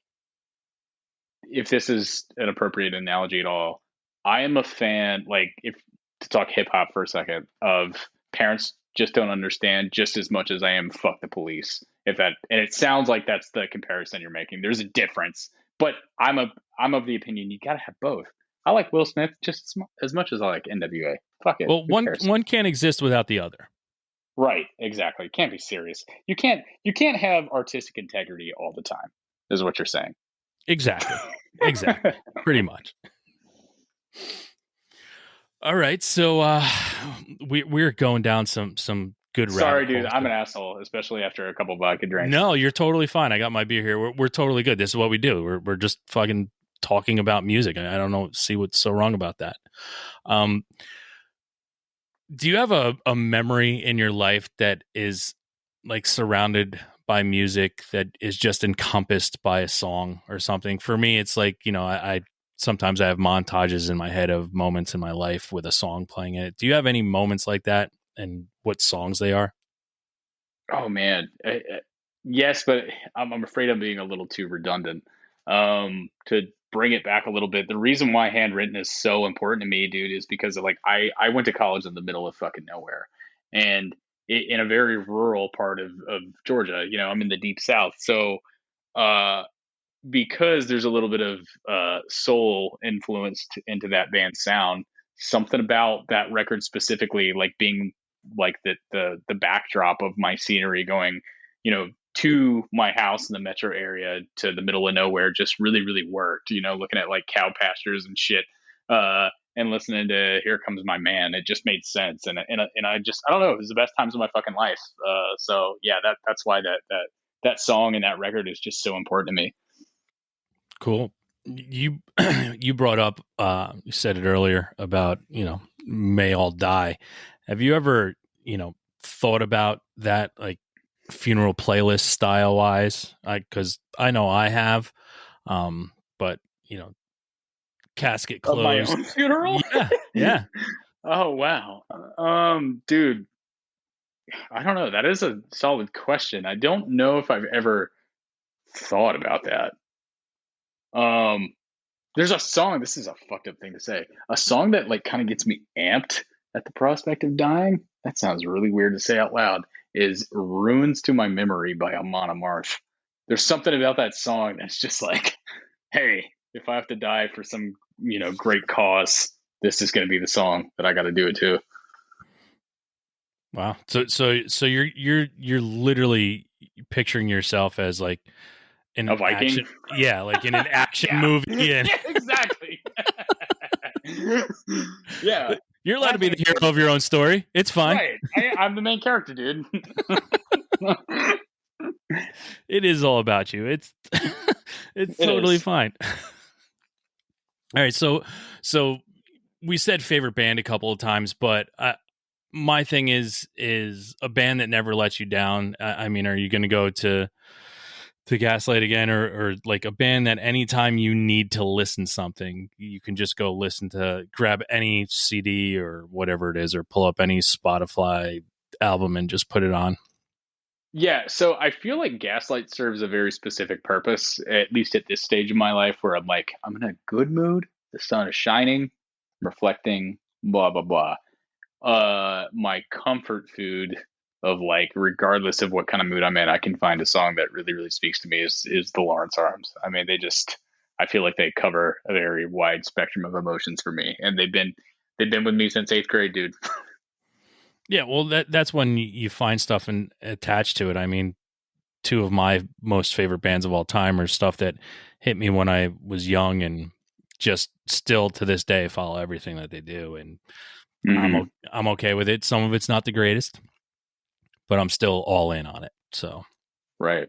if this is an appropriate analogy at all, I am a fan, like, if to talk hip hop for a second, of parents just don't understand just as much as I am fuck the police. And it sounds like that's the comparison you're making. There's a difference, but I'm of the opinion you got to have both. I like Will Smith just as much as I like NWA. Fuck it. Well, one can't exist without the other. Right, exactly. Can't be serious. You can't have artistic integrity all the time, is what you're saying. Exactly. Pretty much. All right, so we're going down some good. Sorry, dude, I'm an asshole, especially after a couple vodka drinks. No, you're totally fine. I got my beer here. We're totally good. This is what we do. We're just fucking talking about music. I don't see what's so wrong about that. Do you have a memory in your life that is like surrounded by music that is just encompassed by a song or something? For me, it's like, I sometimes I have montages in my head of moments in my life with a song playing in it. Do you have any moments like that, and what songs they are? Oh man, yes, but I'm afraid I'm being a little too redundant. To bring it back a little bit, the reason why handwritten is so important to me, dude, is because of, like, I went to college in the middle of fucking nowhere, and in a very rural part of Georgia. I'm in the deep South, so uh, because there's a little bit of soul influenced into that band's sound. Something about that record specifically, like being like the backdrop of my scenery, going, to my house in the metro area to the middle of nowhere, just really, really worked. Looking at like cow pastures and shit, and listening to "Here Comes My Man," it just made sense. And I don't know, it was the best times of my fucking life. So yeah, that's why that song and that record is just so important to me. Cool. You you brought up you said it earlier about, may all die. Have you ever, thought about that, like funeral playlist style wise? Because I know I have, but casket closed. Of my own funeral? Yeah. Oh wow. Dude, I don't know. That is a solid question. I don't know if I've ever thought about that. There's a song, this is a fucked up thing to say, a song that like kind of gets me amped at the prospect of dying. That sounds really weird to say out loud. Is "Ruins to My Memory" by Amon Amarth. There's something about that song that's just like, hey, if I have to die for some, great cause, this is going to be the song that I got to do it to. Wow. So you're literally picturing yourself as like in a Viking? Action, yeah, like in an action movie. Yeah, exactly. Yeah. You're allowed to be the hero of your own story. It's fine. Right. I'm the main character, dude. It is all about you. It's totally fine. All right, so we said favorite band a couple of times, but my thing is a band that never lets you down. I mean, are you going to go to Gaslight again, or like a band that anytime you need to listen something, you can just go grab any CD or whatever it is, or pull up any Spotify album and just put it on? Yeah, so I feel like Gaslight serves a very specific purpose, at least at this stage of my life, where I'm like, I'm in a good mood, the sun is shining, reflecting, blah, blah, blah. My comfort food of, like, regardless of what kind of mood I'm in, I can find a song that really, really speaks to me is the Lawrence Arms. I mean, I feel like they cover a very wide spectrum of emotions for me, and they've been with me since 8th grade, dude. Yeah, well, that's when you find stuff and attached to it. I mean, two of my most favorite bands of all time are stuff that hit me when I was young, and just still to this day follow everything that they do, and I'm okay with it. Some of it's not the greatest, but I'm still all in on it. So right.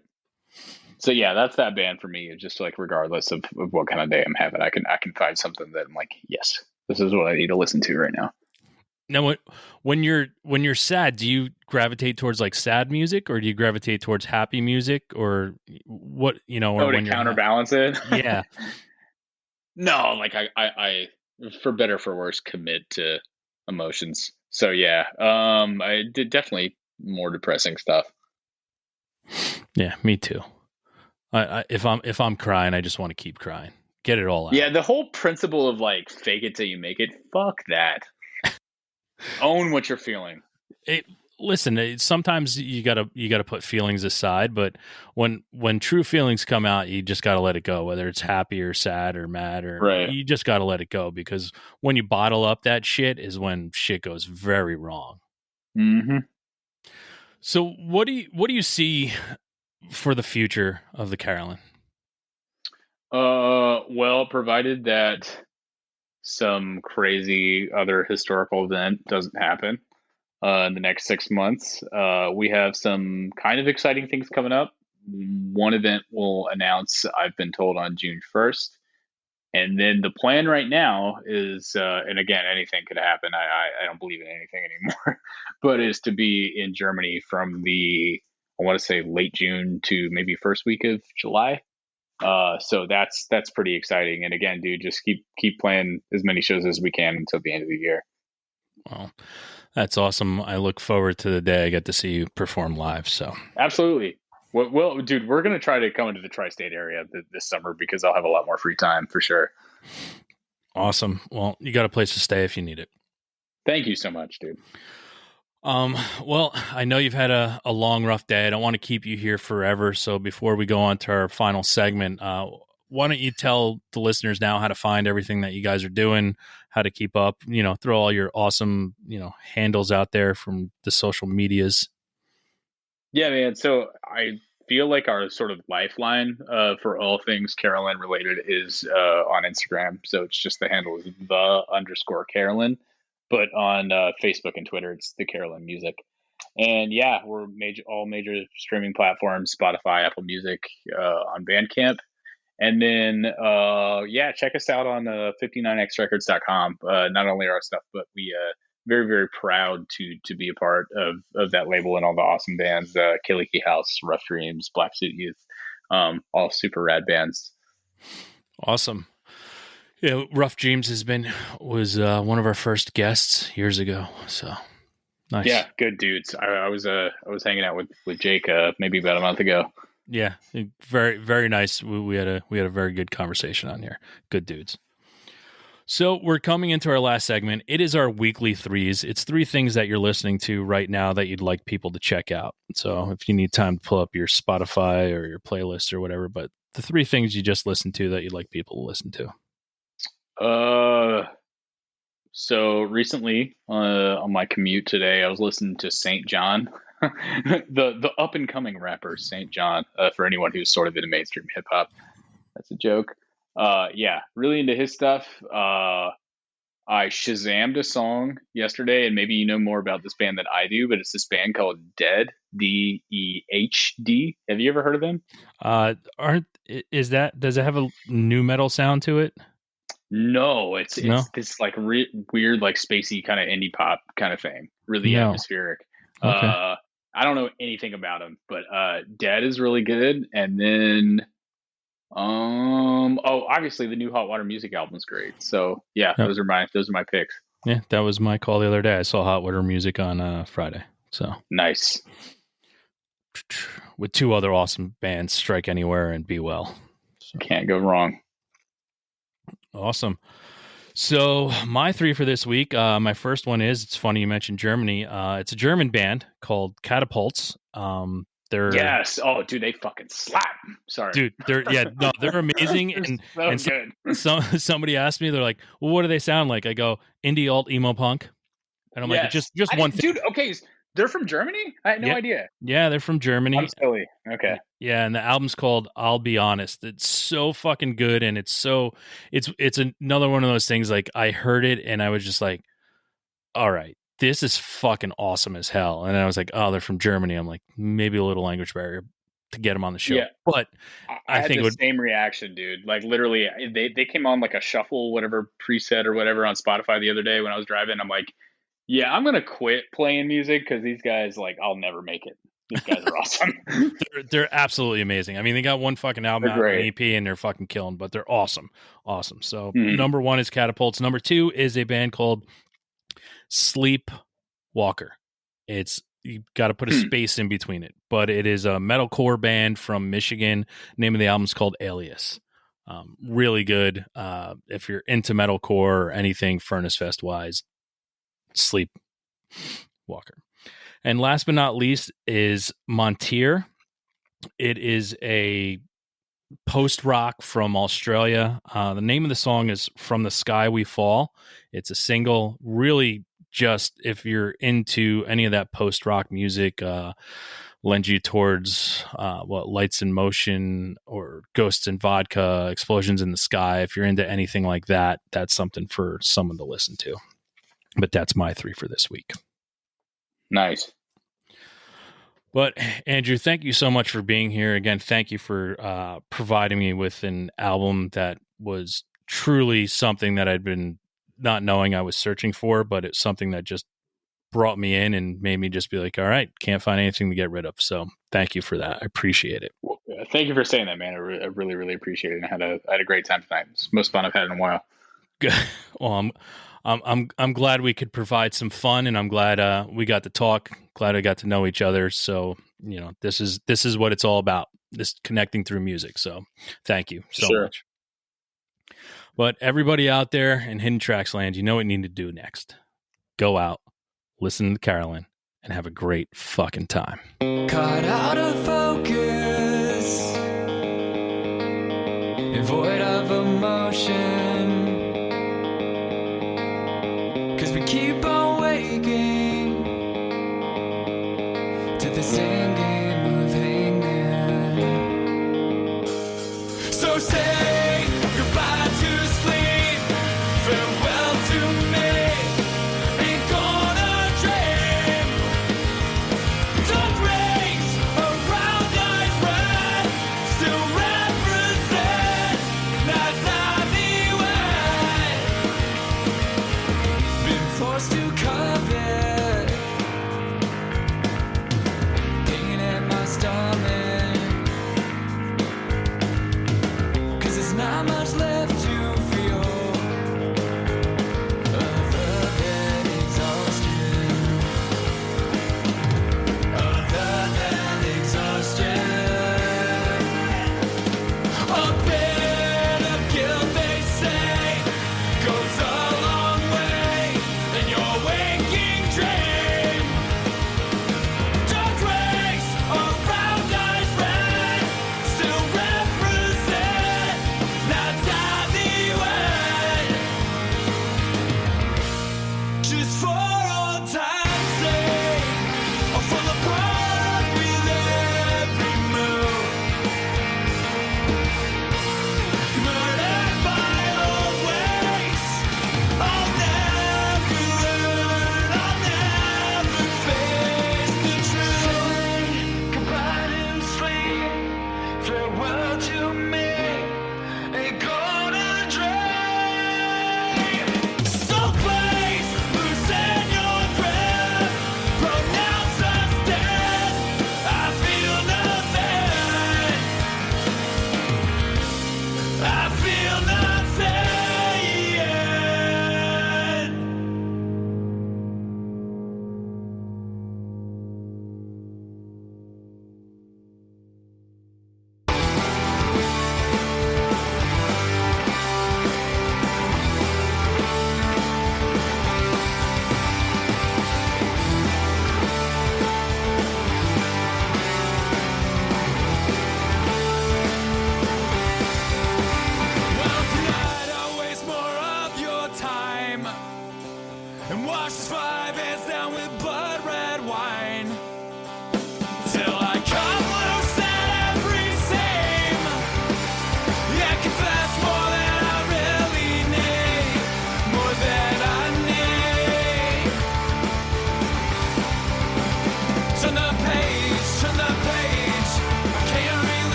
So yeah, that's that band for me. It's just like, regardless of what kind of day I'm having, I can find something that I'm like, yes, this is what I need to listen to right now. Now, when you're sad, do you gravitate towards like sad music, or do you gravitate towards happy music, or what? Or to counterbalance it? Yeah. No, like I, for better or for worse, commit to emotions. So yeah, I did definitely more depressing stuff. Yeah, me too. If I'm crying, I just want to keep crying, get it all out. Yeah, the whole principle of like fake it till you make it. Fuck that. Own what you're feeling. listen, sometimes you gotta put feelings aside, but when true feelings come out, you just gotta let it go, whether it's happy or sad or mad, or Right. you just gotta let it go, because when you bottle up that shit is when shit goes very wrong. Mm-hmm. So what do you see for the future of the CAROLYN? Well, provided that some crazy other historical event doesn't happen in the next 6 months, we have some kind of exciting things coming up. One event will announce, I've been told, on June 1st. And then the plan right now is, and again, anything could happen. I don't believe in anything anymore, but is to be in Germany from I want to say late June to maybe first week of July. So that's pretty exciting. And again, dude, just keep playing as many shows as we can until the end of the year. Well, that's awesome. I look forward to the day I get to see you perform live. So Absolutely. Well, dude, we're gonna try to come into the tri-state area this summer because I'll have a lot more free time for sure. awesome. Well, you got a place to stay if you need it. Thank you so much, dude. Well, I know you've had a long, rough day. I don't want to keep you here forever. So before we go on to our final segment, why don't you tell the listeners now how to find everything that you guys are doing, how to keep up, throw all your awesome, handles out there from the social medias. Yeah, man. So I feel like our sort of lifeline for all things CAROLYN related is on Instagram. So it's just the handle is _CAROLYN, but on Facebook and Twitter it's the CAROLYN Music. And yeah, we're all major streaming platforms: Spotify, Apple Music, on Bandcamp. And then, yeah, check us out on 59xrecords.com. Not only our stuff, but we very, very proud to be a part of that label and all the awesome bands: Kiliki House, Rough Dreams, Black Suit Youth, all super rad bands. Awesome. Yeah, Rough Dreams was one of our first guests years ago. So nice. Yeah, good dudes. I was hanging out with Jake maybe about a month ago. Yeah, very, very nice. We had a very good conversation on here. Good dudes. So we're coming into our last segment. It is our weekly threes. It's 3 things that you're listening to right now that you'd like people to check out. So if you need time to pull up your Spotify or your playlist or whatever, but the 3 things you just listened to that you'd like people to listen to. So recently, on my commute today, I was listening to St. John, the up and coming rapper St. John. For anyone who's sort of into mainstream hip hop, that's a joke. Yeah, really into his stuff. I Shazammed a song yesterday, and maybe you know more about this band than I do, but it's this band called Dead, DEHD. Have you ever heard of them? Does it have a new metal sound to it? No, it's this like weird, like spacey kind of indie pop kind of thing. Really atmospheric. Okay. I don't know anything about them, but Dead is really good. And then, obviously the new Hot Water Music album is great. So yeah, those are my picks. Yeah, that was my call the other day. I saw Hot Water Music on Friday. So nice. With 2 other awesome bands, Strike Anywhere and Be Well. So. Can't go wrong. Awesome. So my 3 for this week, my first one is, it's funny you mentioned Germany. It's a German band called Catapults. Yes. Oh, dude, they fucking slap. Sorry, dude. They're amazing. And somebody asked me, they're like, "Well, what do they sound like?" I go, "Indie, alt, emo, punk." And I'm like, just one thing. Dude, okay, they're from Germany? I had no idea. Yeah, they're from Germany. I'm silly. Okay. Yeah, and the album's called I'll Be Honest. It's so fucking good, and it's another one of those things, like, I heard it and I was just like, all right, this is fucking awesome as hell. And I was like, oh, they're from Germany. I'm like, maybe a little language barrier to get them on the show. Yeah. But I think the same reaction, dude. Like, literally, they came on like a shuffle, whatever preset or whatever on Spotify the other day when I was driving. I'm like, yeah, I'm gonna quit playing music because these guys, like, I'll never make it. These guys are awesome. They're absolutely amazing. I mean, they got one fucking album out, an EP, and they're fucking killing. But they're awesome. So number 1 is Catapults. Number 2 is a band called Sleepwalker. You got to put a space in between it, but it is a metalcore band from Michigan. Name of the album is called Alias. Really good. If you're into metalcore or anything Furnace Fest wise, Sleepwalker. And last but not least is Montier. It is a post-rock from Australia. The name of the song is From the Sky We Fall. It's a single. Really, just if you're into any of that post-rock music, lends you towards Lights in Motion or Ghosts and Vodka, Explosions in the Sky. If you're into anything like that, that's something for someone to listen to. But that's my 3 for this week. Nice. But Andrew, thank you so much for being here. Again, thank you for providing me with an album that was truly something that I'd been not knowing I was searching for, but it's something that just brought me in and made me just be like, all right, can't find anything to get rid of. So thank you for that. I appreciate it. Well, thank you for saying that, man. I really, really appreciate it. I had a great time tonight. It's the most fun I've had in a while. Good. Well, I'm glad we could provide some fun, and I'm glad we got to talk. Glad I got to know each other. So, this is what it's all about. This connecting through music. So, thank you so much. But everybody out there in Hidden Tracks land, you know what you need to do next. Go out, listen to CAROLYN, and have a great fucking time. Caught out of focus, void of emotion. 'Cause we keep on waking to the same game of hangman. So say goodbye to sleep, farewell to me. Ain't gonna dream. The breaks around us red still represent nights I've been forced to cover pain in my stomach. 'Cause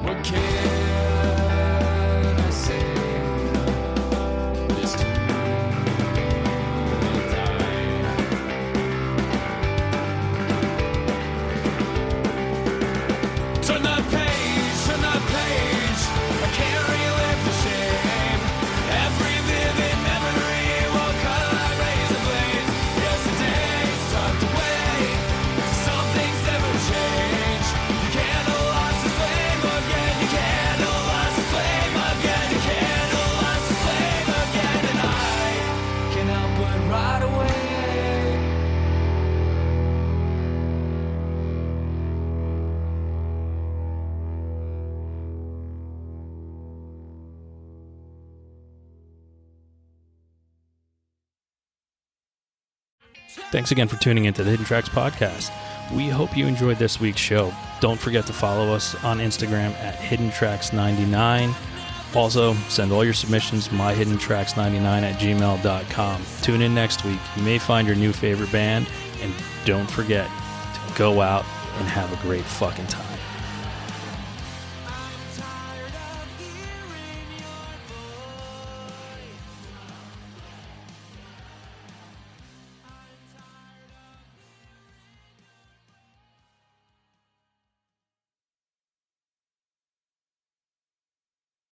What can I say? This too will die. Turn the page, turn the page. I can't relive the shame. Every vivid memory will cut like razor blades. Yesterday's tucked away. Some things never change. You candle lost the flame again. You candle lost the flame again. You candle lost the flame again. And I can't help but ride away. Thanks again for tuning into the Hidden Tracks podcast. We hope you enjoyed this week's show. Don't forget to follow us on Instagram at HiddenTracks99. Also, send all your submissions myhiddentracks99@gmail.com. Tune in next week. You may find your new favorite band, and don't forget to go out and have a great fucking time.